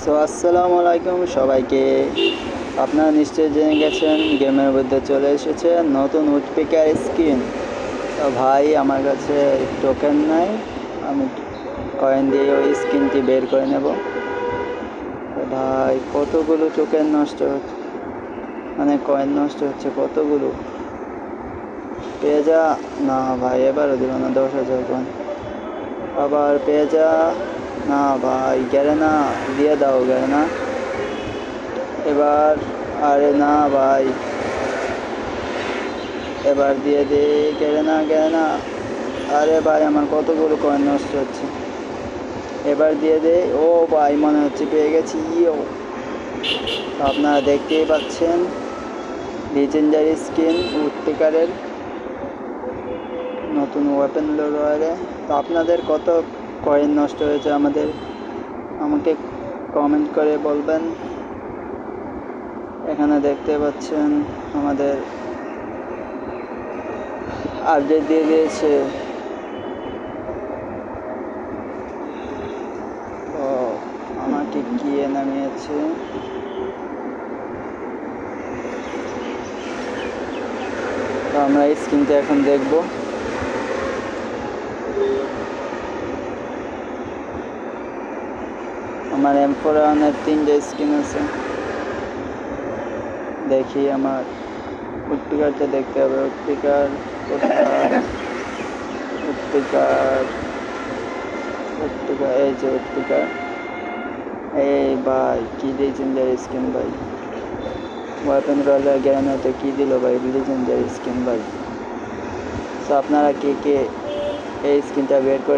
So আসসালামু আলাইকুম সবাইকে। আপনারা নিশ্চয়ই জেনে গেছেন গেমের মধ্যে চলে এসেছে নতুন উডপিকার স্কিন। তো ভাই আমার কাছে টোকেন নাই, আমি কয়েন দিয়ে ওই স্কিনটি বের করে নেব। তো ভাই কতগুলো টোকেন নষ্ট হচ্ছে, মানে কয়েন নষ্ট হচ্ছে কতগুলো। পেয়ে যা না ভাই, এবারও দিল না 10,000 কয়েন। আবার পেয়ে যা না ভাই, গেলে না, দিয়ে দাও গেলে না এবার। আরে না ভাই, এবার দিয়ে দে, গেলে না। আরে ভাই আমার কতগুলো কয়েন নষ্ট হচ্ছে, এবার দিয়ে দে। ও ভাই মনে হচ্ছে পেয়ে গেছি। আপনারা দেখতেই পাচ্ছেন লিজেন্ডারি স্কিন উডপিকারের নতুন ওয়েপেন রয়্যালে। তো আপনাদের কত কয়েন নষ্ট হয়েছে আমাকে কমেন্ট করে বলবেন। এখানে দেখতে পাচ্ছেন আমাদের আপডেট দিয়ে দিয়েছে। ও আমাকে কি নামিয়েছে, তো আমরা এই স্ক্রিনটা এখন দেখব। আমার M4 3টে স্কিন আছে। দেখি আমার উডপিকারটা দেখতে হবে। উডপিকার এই যে উডপিকার। এই ভাই কি লিজেন্ডারি স্কিন ভাই, ওয়েপেন রয়্যালের গ্যারান্টি কি দিল ভাই, লিজেন্ডারি স্কিন ভাই। তো আপনারা কে কে এই স্কিনটা বের করে